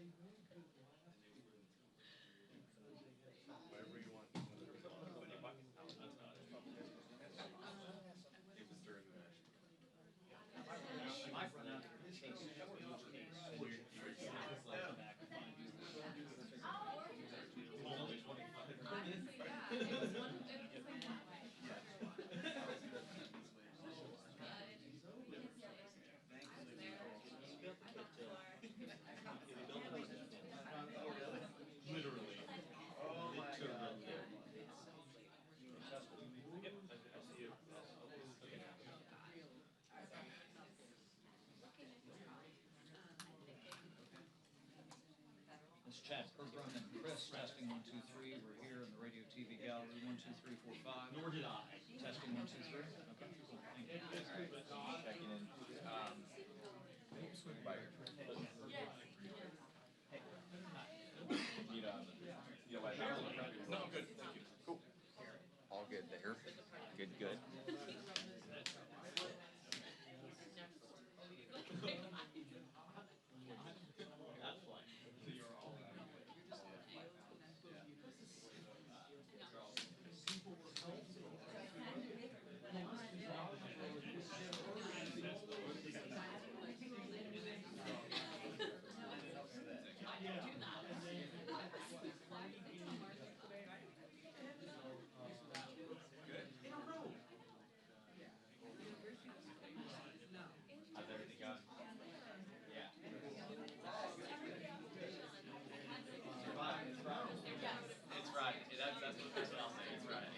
Whatever you want. It was during the Might run out of your case. Only 25. Honestly, yeah. It was one. It was like one way. literally. Oh my God. Yep, I see you. This is Chad Pergrum and Chris, testing 1, 2, 3. We're here in the radio TV gallery, 1, 2, 3, 4, 5. Nor did I. Testing 1, 2, 3. Okay, cool. Thank you. Checking in. Swing by your need a light house? No, good. Thank you. Cool. All good there. Good, good. That's fine. So you're all How's everything going? Yeah. It's Friday. It's Friday. It's Friday. That's what I'll say. It's Friday.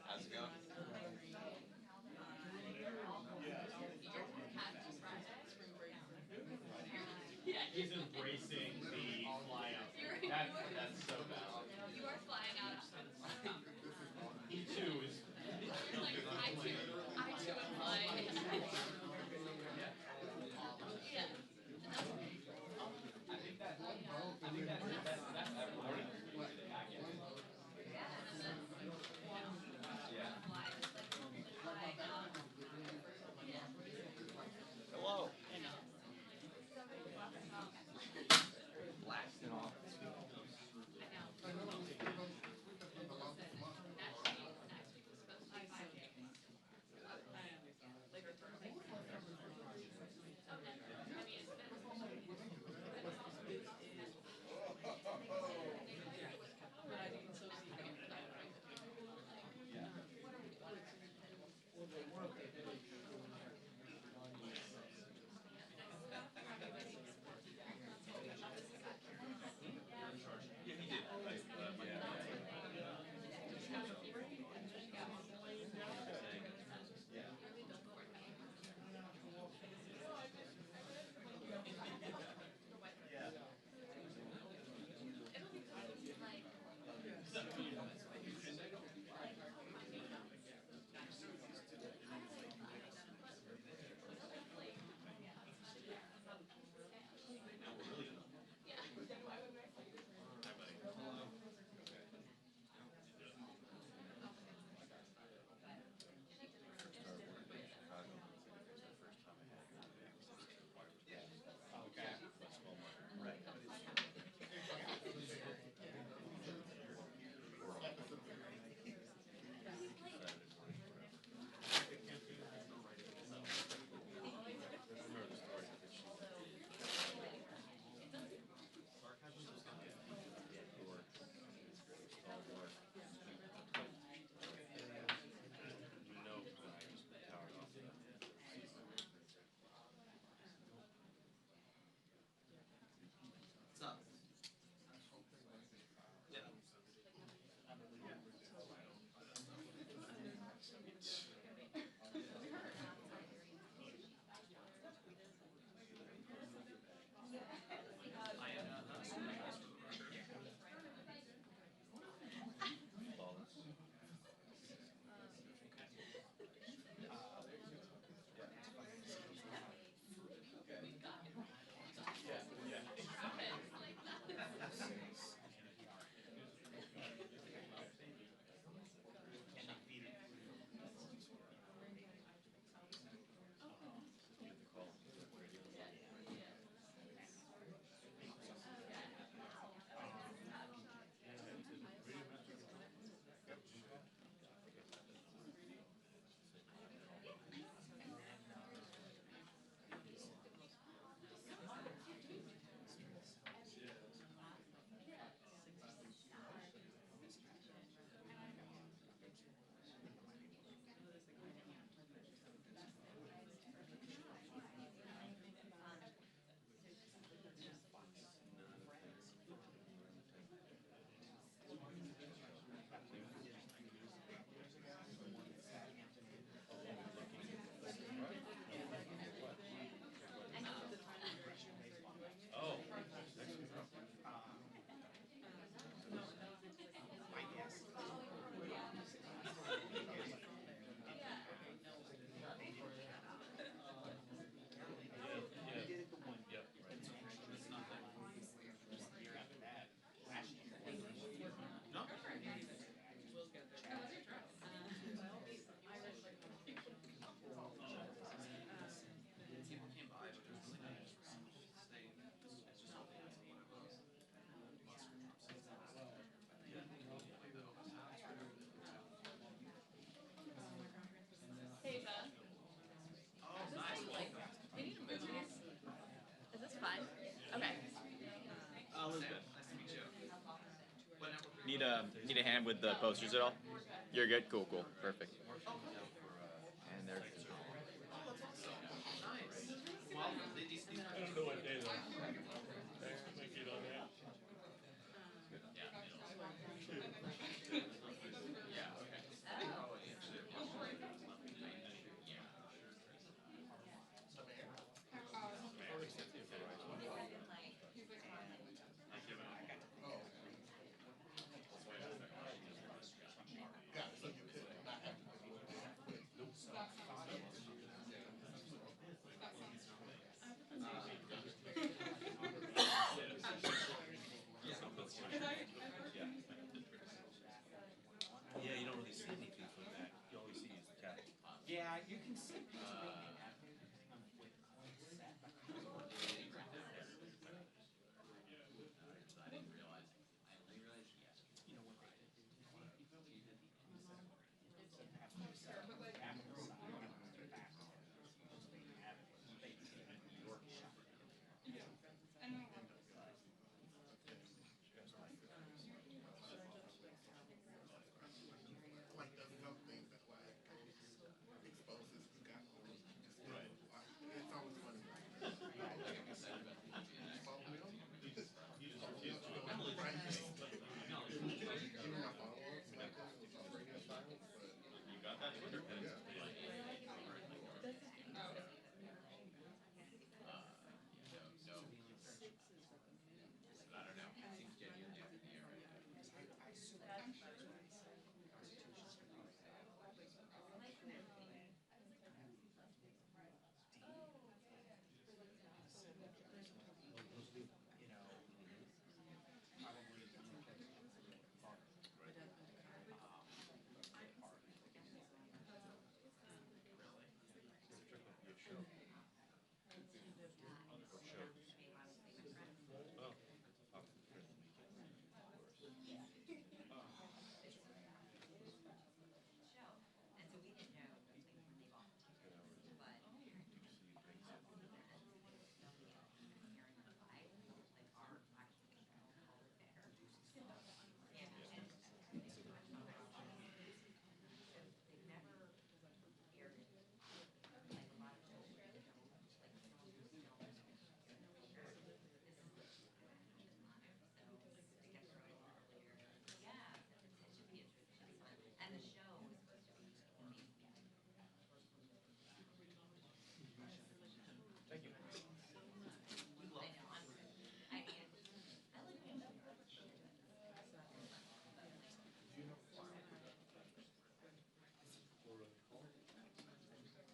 How's it going? He's embracing the fly out. That's so bad. You are flying out after this. He too is. Like, I too am flying. Yeah. I think that's morning. Yeah. Hello. Blasting off. I know. need a hand with the posters at all? You're good? Cool, cool. Perfect. And there. I don't know what day though. Might get on that. Yeah, you don't really see anything from that. You always see is the cat. Yeah, you can see. Like those some things that like exposes who got old. It's always funny. Even my followers, like radio silence, but You got that Twitter pin.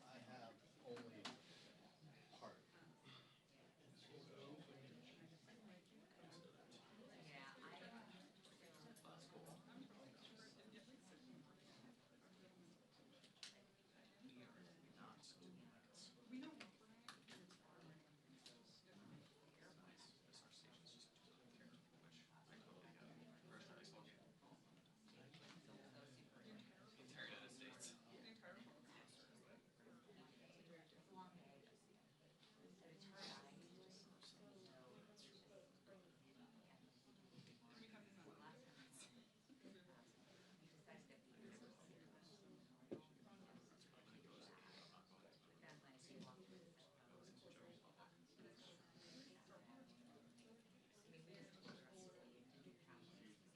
I have only part.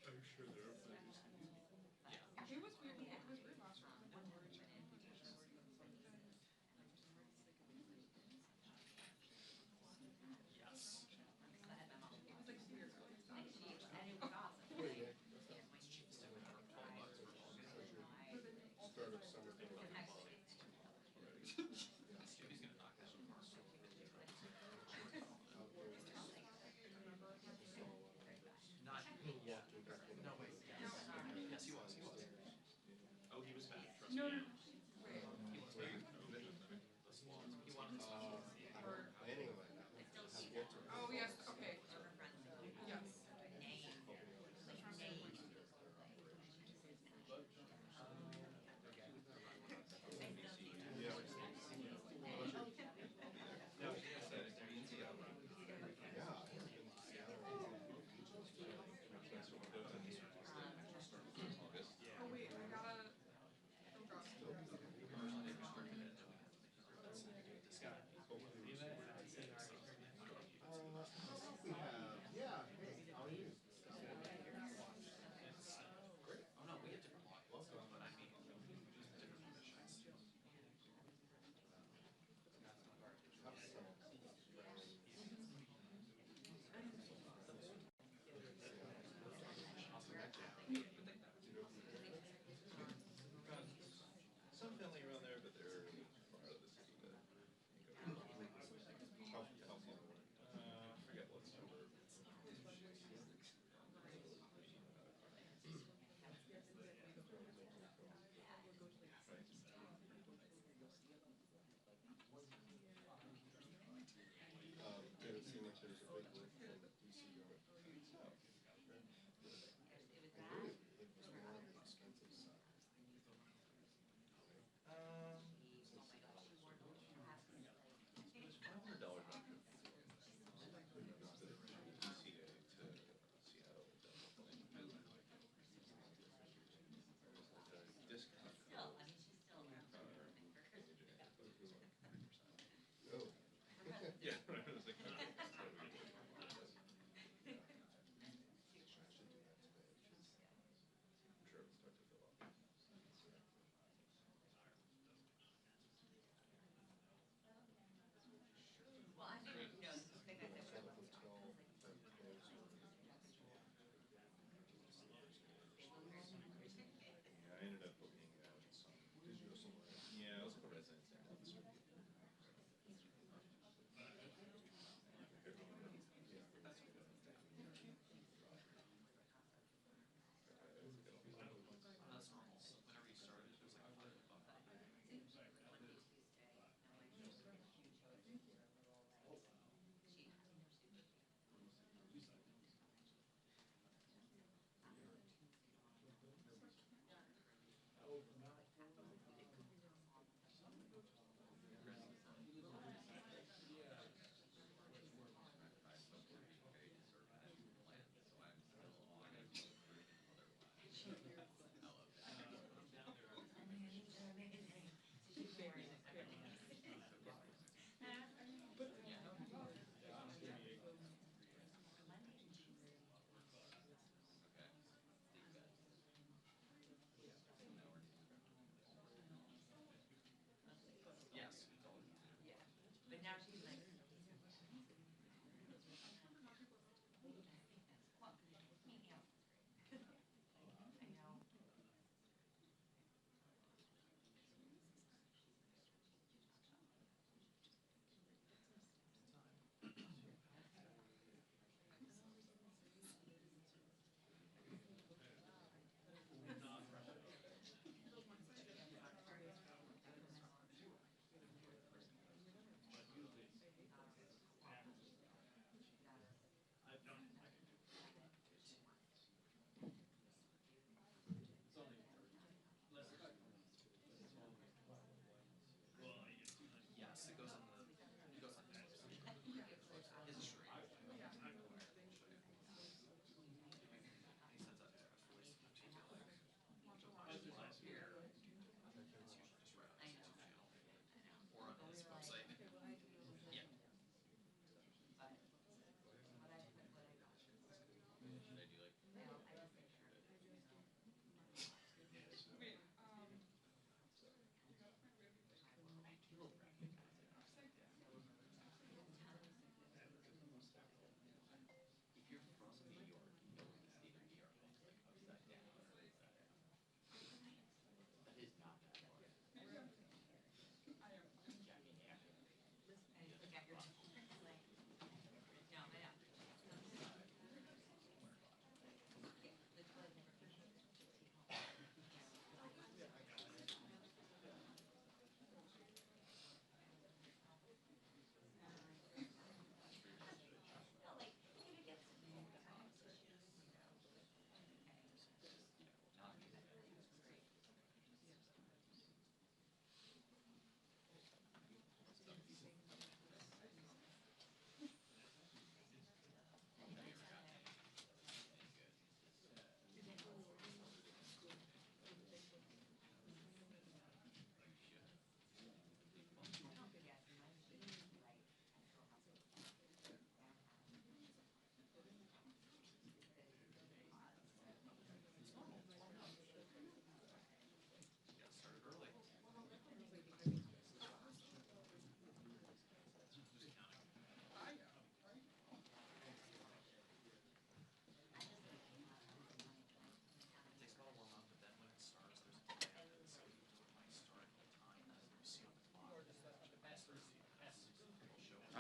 Are you sure they're open? It was weird. It was weird last round. Start of summer. Not yet. No, wait. Yes, he was. He was. Oh, he was bad. Trust No, me. no. Wait. He was bad. He wanted the swans. Planning like that. Have yet to. Oh yes. Okay. Yes.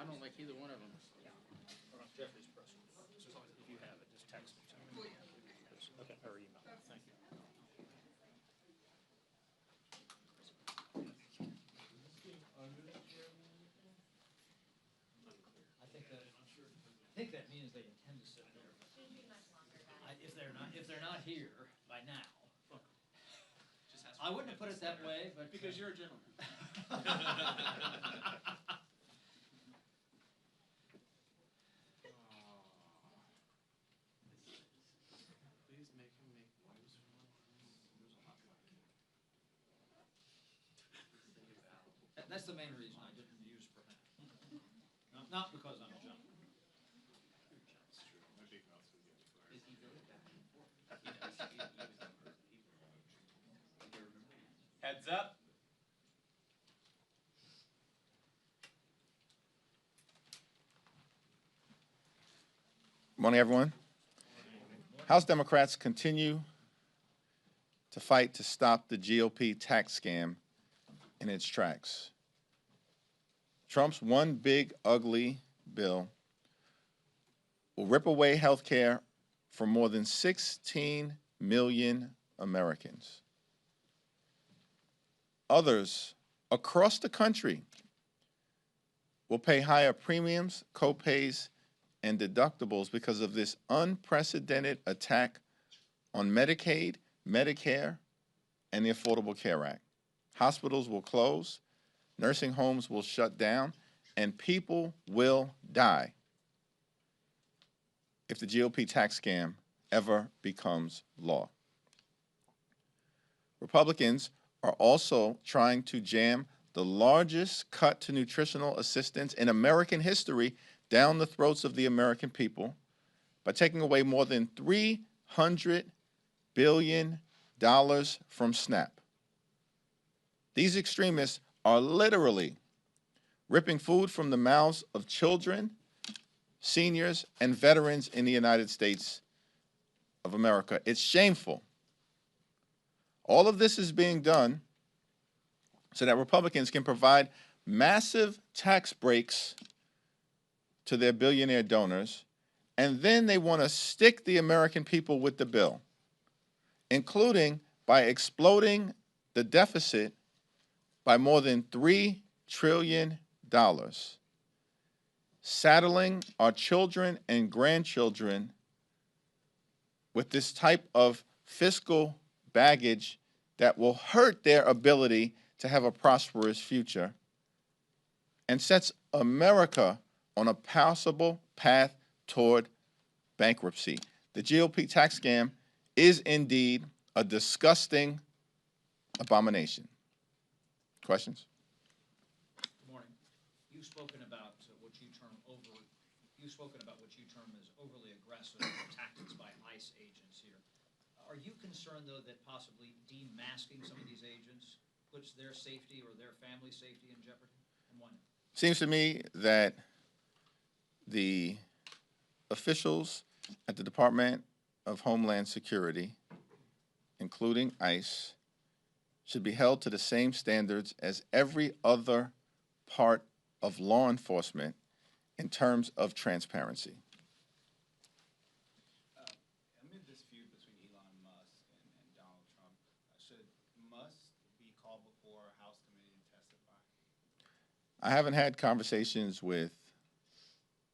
I don't like either one of them. Jeffries press release. If you have it, just text it to me. Okay, or email. Thank you. I think that means they intend to sit there. If they're not here by now. I wouldn't have put it that way, but Because you're a gentleman. Please make him make news from That's the main reason I didn't use perhaps. Not because I'm a gentleman. Heads up. Morning, everyone. House Democrats continue to fight to stop the GOP tax scam in its tracks. Trump's one big ugly bill will rip away health care for more than 16 million Americans. Others across the country will pay higher premiums, co-pays, and deductibles because of this unprecedented attack on Medicaid, Medicare, and the Affordable Care Act. Hospitals will close, nursing homes will shut down, and people will die if the GOP tax scam ever becomes law. Republicans are also trying to jam the largest cut to nutritional assistance in American history down the throats of the American people by taking away more than $300 billion from SNAP. These extremists are literally ripping food from the mouths of children, seniors, and veterans in the United States of America. It's shameful. All of this is being done so that Republicans can provide massive tax breaks to their billionaire donors, and then they want to stick the American people with the bill, including by exploding the deficit by more than $3 trillion, saddling our children and grandchildren with this type of fiscal baggage that will hurt their ability to have a prosperous future and sets America on a possible path toward bankruptcy. The GOP tax scam is indeed a disgusting abomination. Questions? Good morning. You've spoken about what you term as overly aggressive tactics by ICE agents here. Are you concerned, though, that possibly demasking some of these agents puts their safety or their family's safety in jeopardy? And why not? Seems to me that the officials at the Department of Homeland Security, including ICE, should be held to the same standards as every other part of law enforcement in terms of transparency. Amid this feud between Elon Musk and Donald Trump, should Musk be called before a House committee and testify? I haven't had conversations with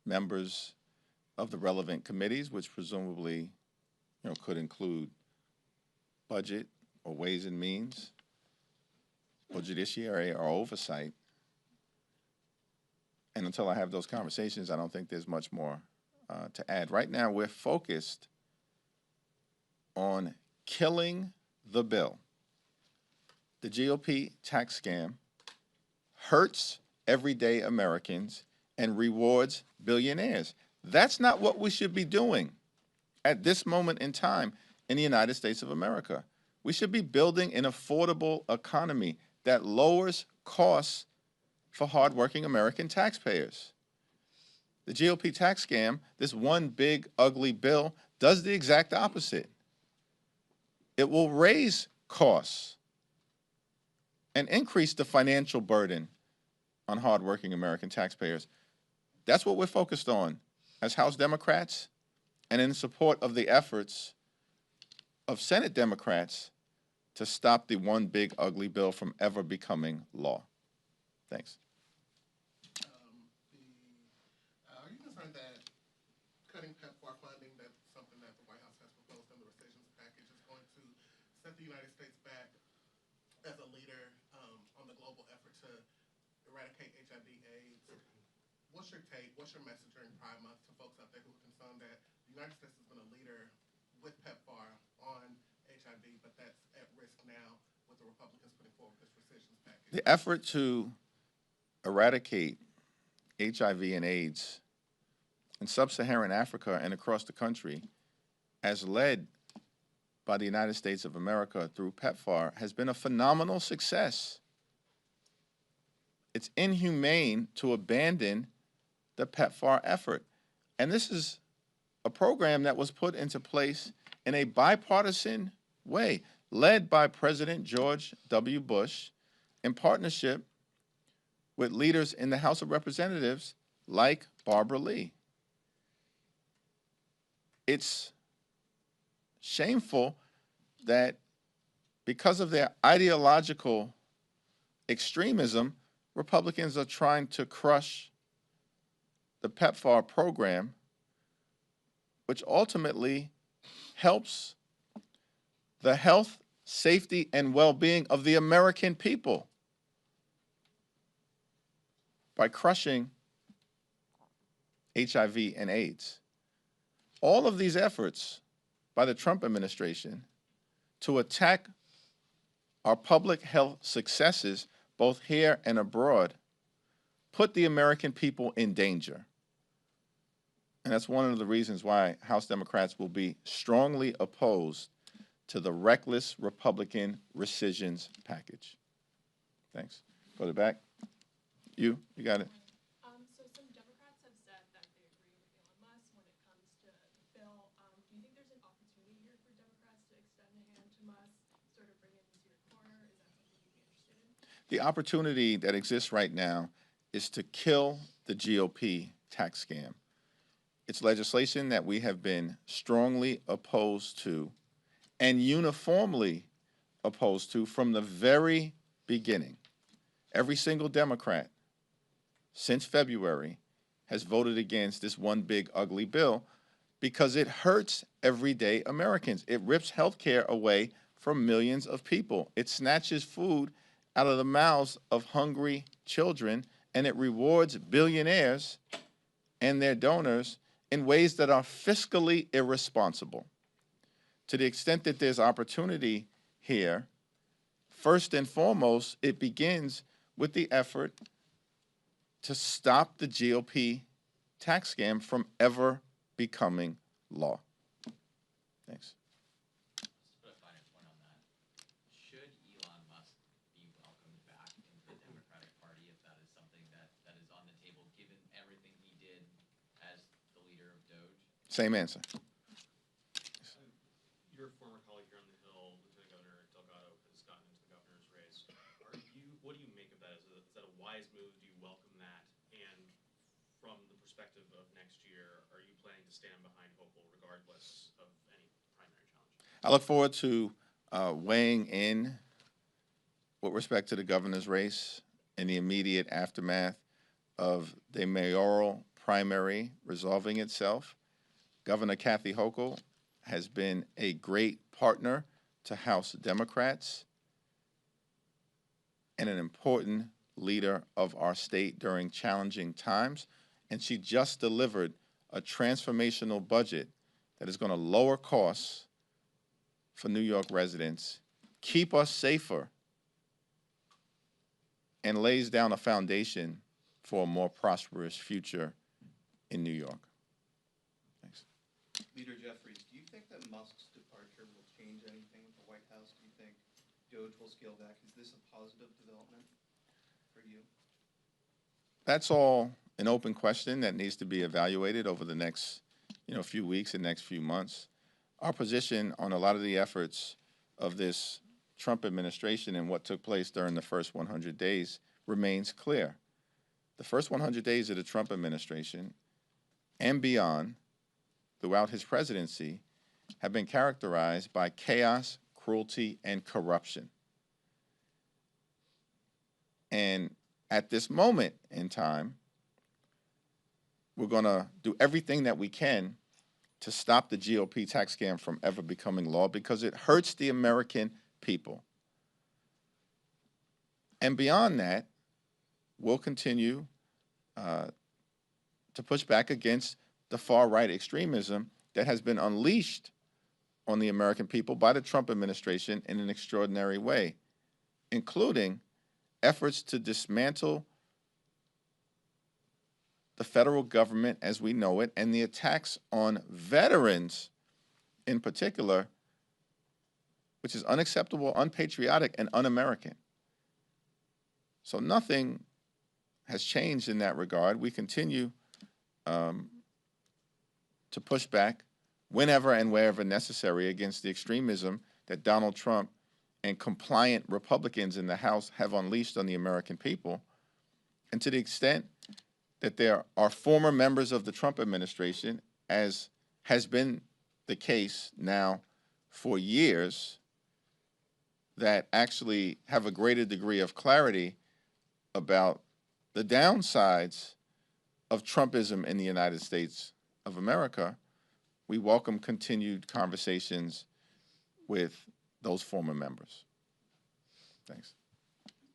members of the relevant committees, which presumably, could include budget or ways and means or judiciary or oversight. And until I have those conversations, I don't think there's much more to add. Right now, we're focused on killing the bill. The GOP tax scam hurts everyday Americans and rewards billionaires. That's not what we should be doing at this moment in time in the United States of America. We should be building an affordable economy that lowers costs for hardworking American taxpayers. The GOP tax scam, this one big ugly bill, does the exact opposite. It will raise costs and increase the financial burden on hardworking American taxpayers. That's what we're focused on as House Democrats and in support of the efforts of Senate Democrats to stop the one big ugly bill from ever becoming law. Thanks. Are you concerned that cutting PEPFAR funding, that's something that the White House has proposed in the rescissions package, is going to set the United States back as a leader on the global effort to eradicate HIV/AIDS? What's your take? What's your message during Pride Month to folks out there who are concerned that the United States has been a leader with PEPFAR on HIV, but that's at risk now with the Republicans putting forward this rescissions package? The effort to eradicate HIV and AIDS in sub-Saharan Africa and across the country, as led by the United States of America through PEPFAR, has been a phenomenal success. It's inhumane to abandon the PEPFAR effort. And this is a program that was put into place in a bipartisan way, led by President George W. Bush in partnership with leaders in the House of Representatives like Barbara Lee. It's shameful that because of their ideological extremism, Republicans are trying to crush the PEPFAR program, which ultimately helps the health, safety, and well-being of the American people by crushing HIV and AIDS. All of these efforts by the Trump administration to attack our public health successes, both here and abroad, put the American people in danger. And that's one of the reasons why House Democrats will be strongly opposed to the reckless Republican rescissions package. Thanks. Go to the back. You got it. So some Democrats have said that they agree with Elon Musk when it comes to the bill. Do you think there's an opportunity here for Democrats to extend a hand to Musk, sort of bring him into your corner? Is that something you'd be interested in? The opportunity that exists right now is to kill the GOP tax scam. It's legislation that we have been strongly opposed to and uniformly opposed to from the very beginning. Every single Democrat since February has voted against this one big ugly bill because it hurts everyday Americans. It rips health care away from millions of people. It snatches food out of the mouths of hungry children, and it rewards billionaires and their donors in ways that are fiscally irresponsible. To the extent that there's opportunity here, first and foremost, it begins with the effort to stop the GOP tax scam from ever becoming law. Thanks. Just to put a finer point on that, should Elon Musk be welcomed back into the Democratic Party if that is something that is on the table, given everything he did as the leader of Doge? Same answer. Your former colleague here on the Hill, Lieutenant Governor Delgado, has gotten into the governor's race. What do you make of that? Is that a wise move? Do you welcome that? And from the perspective of next year, are you planning to stand behind Hochul regardless of any primary challenge? I look forward to weighing in with respect to the governor's race in the immediate aftermath of the mayoral primary resolving itself. Governor Kathy Hochul has been a great partner to House Democrats and an important leader of our state during challenging times. And she just delivered a transformational budget that is going to lower costs for New York residents, keep us safer, and lays down a foundation for a more prosperous future in New York. Thanks. Leader Jeffries, do you think that Musk's departure will change anything at the White House? Do you think Doge will scale back? Is this a positive development for you? That's all an open question that needs to be evaluated over the next few weeks and next few months. Our position on a lot of the efforts of this Trump administration and what took place during the first 100 days remains clear. the first 100 days of the Trump administration and beyond throughout his presidency have been characterized by chaos, cruelty, and corruption. And at this moment in time, we're going to do everything that we can to stop the GOP tax scam from ever becoming law because it hurts the American people. And beyond that, we'll continue to push back against the far-right extremism that has been unleashed on the American people by the Trump administration in an extraordinary way, including efforts to dismantle the federal government as we know it and the attacks on veterans in particular, which is unacceptable, unpatriotic, and un-American. So nothing has changed in that regard. We continue to push back whenever and wherever necessary against the extremism that Donald Trump and compliant Republicans in the House have unleashed on the American people. And to the extent that there are former members of the Trump administration, as has been the case now for years, that actually have a greater degree of clarity about the downsides of Trumpism in the United States of America, we welcome continued conversations with those former members. Thanks.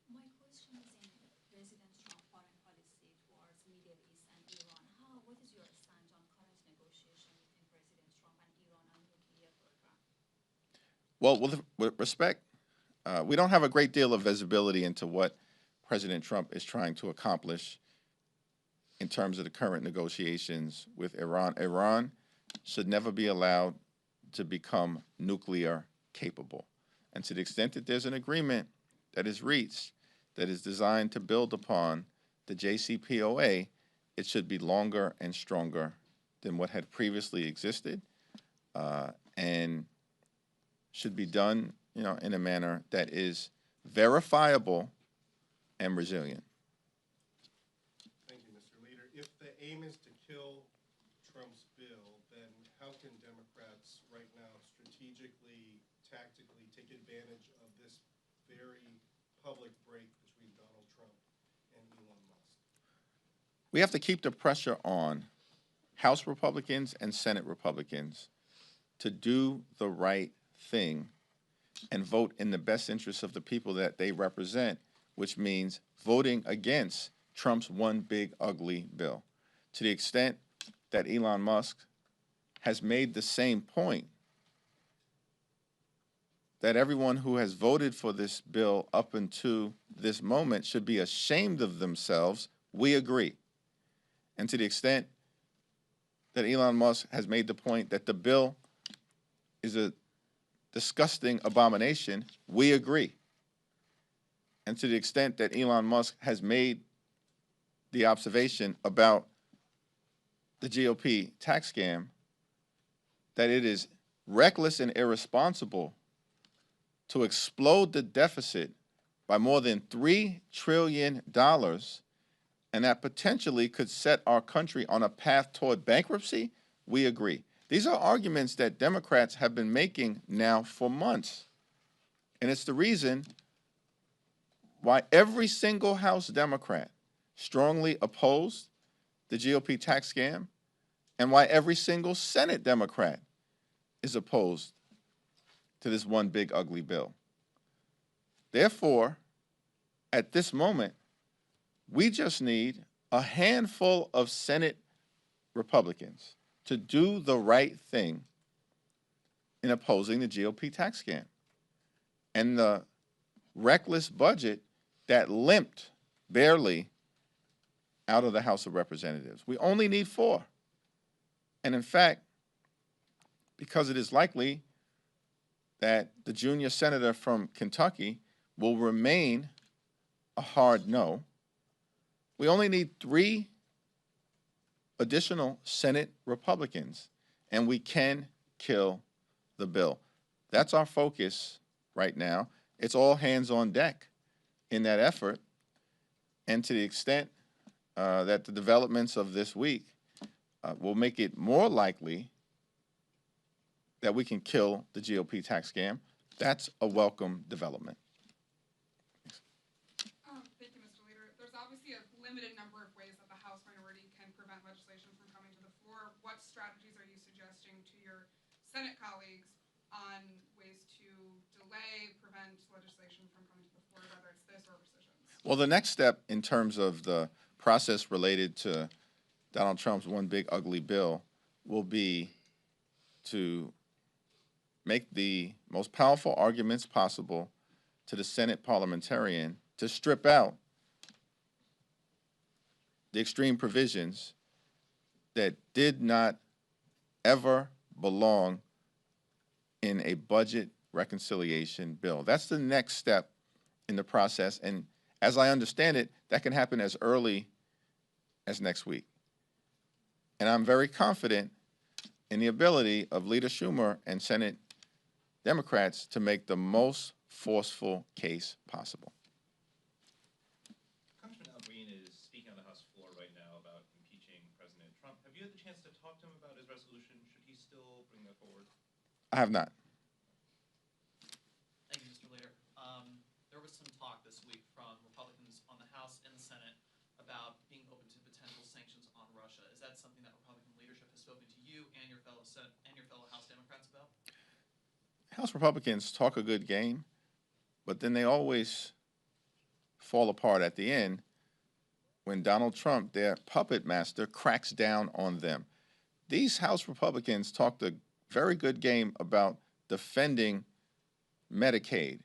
My question is in President Trump's foreign policy towards Middle East and Iran. What is your stance on current negotiation between President Trump and Iran on nuclear program? Well, with respect, we don't have a great deal of visibility into what President Trump is trying to accomplish in terms of the current negotiations with Iran. Iran should never be allowed to become nuclear capable. And to the extent that there's an agreement that is reached that is designed to build upon the JCPOA, it should be longer and stronger than what had previously existed, and should be done, in a manner that is verifiable and resilient. Thank you, Mr. Leader. If the aim is to kill Trump's bill, then how can Democrats right now strategically, tactically take advantage of this very public break between Donald Trump and Elon Musk? We have to keep the pressure on House Republicans and Senate Republicans to do the right thing and vote in the best interests of the people that they represent, which means voting against Trump's one big ugly bill. To the extent that Elon Musk has made the same point, that everyone who has voted for this bill up until this moment should be ashamed of themselves, we agree. And to the extent that Elon Musk has made the point that the bill is a disgusting abomination, we agree. And to the extent that Elon Musk has made the observation about the GOP tax scam, that it is reckless and irresponsible to explode the deficit by more than $3 trillion, and that potentially could set our country on a path toward bankruptcy, we agree. These are arguments that Democrats have been making now for months. And it's the reason why every single House Democrat strongly opposed the GOP tax scam and why every single Senate Democrat is opposed to this one big ugly bill. Therefore, at this moment, we just need a handful of Senate Republicans to do the right thing in opposing the GOP tax scam and the reckless budget that limped barely out of the House of Representatives. We only need 4. And in fact, because it is likely that the junior senator from Kentucky will remain a hard no, we only need 3 additional Senate Republicans, and we can kill the bill. That's our focus right now. It's all hands on deck in that effort. And to the extent that the developments of this week will make it more likely that we can kill the GOP tax scam. That's a welcome development. Thank you, Mr. Leader. There's obviously a limited number of ways that the House minority can prevent legislation from coming to the floor. What strategies are you suggesting to your Senate colleagues on ways to delay, prevent legislation from coming to the floor, whether it's this or rescissions? Well, the next step in terms of the process related to Donald Trump's one big ugly bill will be to make the most powerful arguments possible to the Senate parliamentarian to strip out the extreme provisions that did not ever belong in a budget reconciliation bill. That's the next step in the process, and as I understand it, that can happen as early as next week. And I'm very confident in the ability of Leader Schumer and Senate Democrats to make the most forceful case possible. Congressman Al Green is speaking on the House floor right now about impeaching President Trump. Have you had the chance to talk to him about his resolution? Should he still bring that forward? I have not. Thank you, Mr. Leader. There was some talk this week from Republicans on the House and the Senate about being open to potential sanctions on Russia. Is that something that Republican leadership has spoken to you and your fellow House Democrats about? House Republicans talk a good game, but then they always fall apart at the end when Donald Trump, their puppet master, cracks down on them. These House Republicans talked a very good game about defending Medicaid.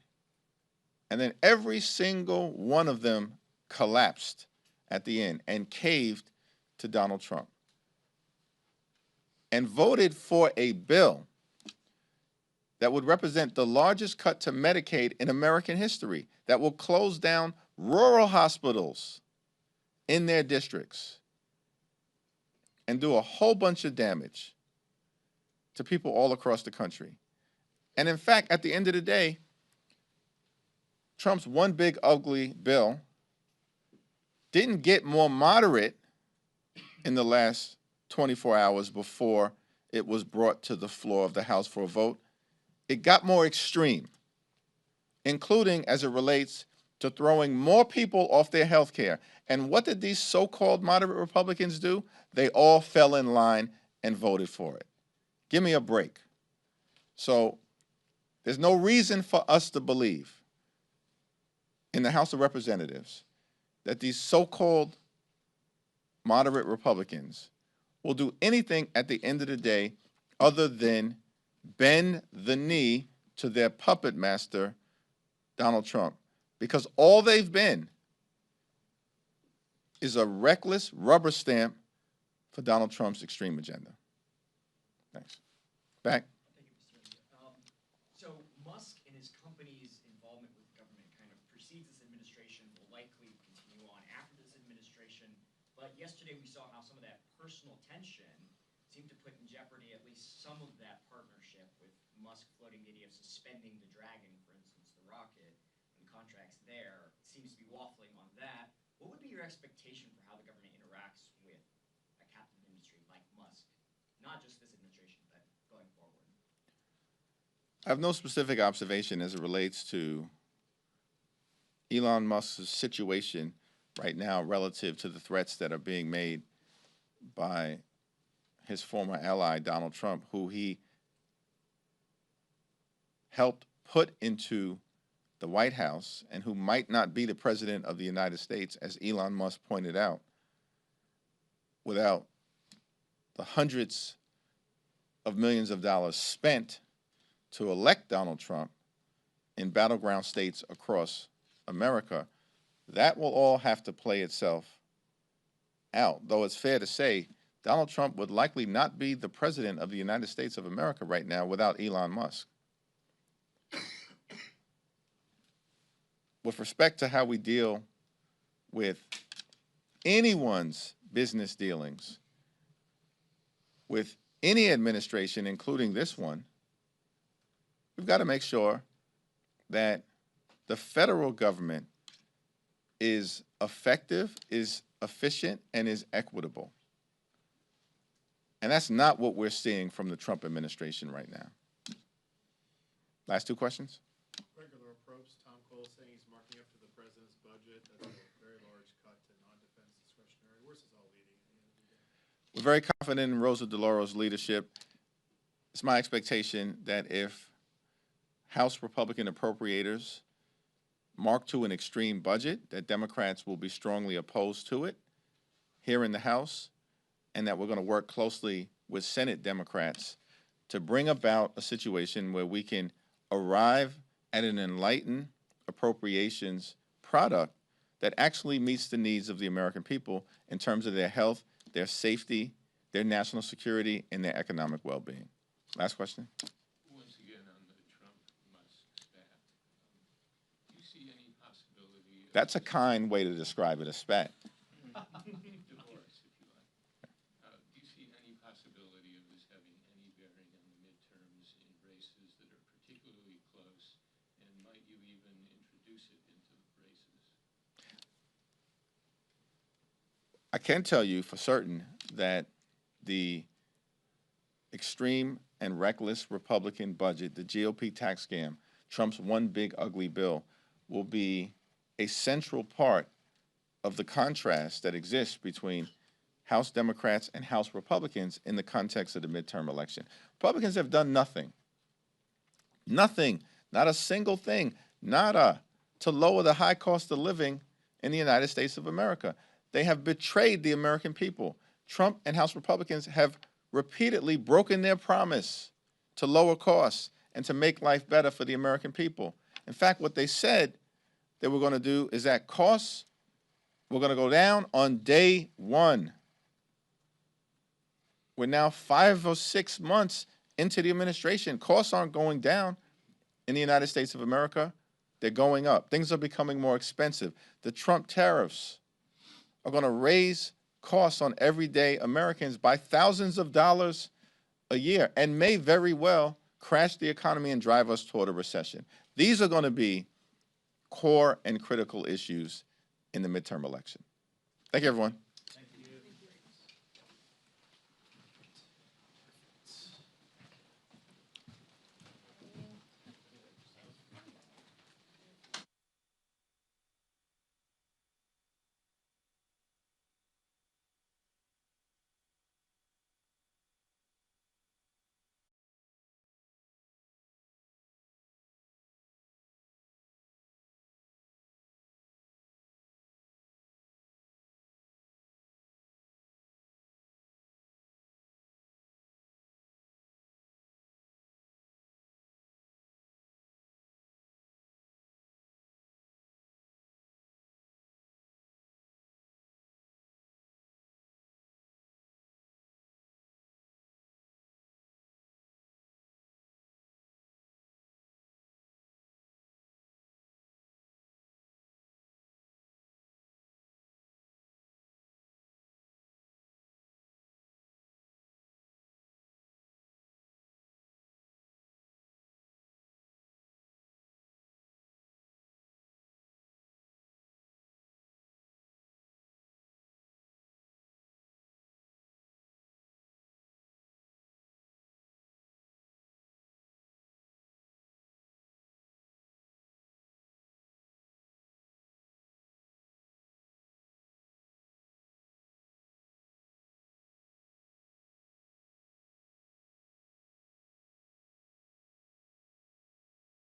And then every single one of them collapsed at the end and caved to Donald Trump and voted for a bill that would represent the largest cut to Medicaid in American history, that will close down rural hospitals in their districts and do a whole bunch of damage to people all across the country. And in fact, at the end of the day, Trump's one big ugly bill didn't get more moderate in the last 24 hours before it was brought to the floor of the House for a vote. It got more extreme, including as it relates to throwing more people off their health care. And what did these so-called moderate Republicans do? They all fell in line and voted for it. Give me a break. So there's no reason for us to believe in the House of Representatives that these so-called moderate Republicans will do anything at the end of the day other than bend the knee to their puppet master, Donald Trump, because all they've been is a reckless rubber stamp for Donald Trump's extreme agenda. Thanks. Back. Thank you, Mr. President. So Musk and his company's involvement with government kind of precedes this administration, will likely continue on after this administration. But yesterday we saw how some of that personal tension seemed to put in jeopardy at least some of that partnership, with Musk floating the idea of suspending the Dragon, for instance, the rocket, and contracts there. Seems to be waffling on that. What would be your expectation for how the government interacts with a captive industry like Musk? Not just this administration, but going forward. I have no specific observation as it relates to Elon Musk's situation right now relative to the threats that are being made by his former ally, Donald Trump, who he helped put into the White House and who might not be the president of the United States, as Elon Musk pointed out, without the hundreds of millions of dollars spent to elect Donald Trump in battleground states across America. That will all have to play itself out, though it's fair to say Donald Trump would likely not be the president of the United States of America right now without Elon Musk. With respect to how we deal with anyone's business dealings with any administration, including this one, we've got to make sure that the federal government is effective, is efficient, and is equitable. And that's not what we're seeing from the Trump administration right now. Last two questions. Regular approach, Tom Cole saying he's marking up to the president's budget. That's a very large cut to non-defense discretionary. Where's this all leading at the end of the day? We're very confident in Rosa DeLauri's leadership. It's my expectation that if House Republican appropriators mark to an extreme budget, that Democrats will be strongly opposed to it here in the House, and that we're going to work closely with Senate Democrats to bring about a situation where we can arrive at an enlightened appropriations product that actually meets the needs of the American people in terms of their health, their safety, their national security, and their economic well-being. Last question. Once again, on the Trump-Musk spat, do you see any possibility? That's a kind way to describe it, a spat. Divorce, if you like. Do you see any possibility of this having any bearing on the midterms in races that are particularly close, and might you even introduce it into races? I can tell you for certain that the extreme and reckless Republican budget, the GOP tax scam, Trump's one big ugly bill, will be a central part of the contrast that exists between House Democrats and House Republicans in the context of the midterm election. Republicans have done nothing. Nothing, not a single thing, nada, to lower the high cost of living in the United States of America. They have betrayed the American people. Trump and House Republicans have repeatedly broken their promise to lower costs and to make life better for the American people. In fact, what they said they were going to do is that costs were going to go down on day one. We're now 5 or 6 months into the administration. Costs aren't going down in the United States of America. They're going up. Things are becoming more expensive. The Trump tariffs are going to raise costs on everyday Americans by thousands of dollars a year and may very well crash the economy and drive us toward a recession. These are going to be core and critical issues in the midterm election. Thank you, everyone.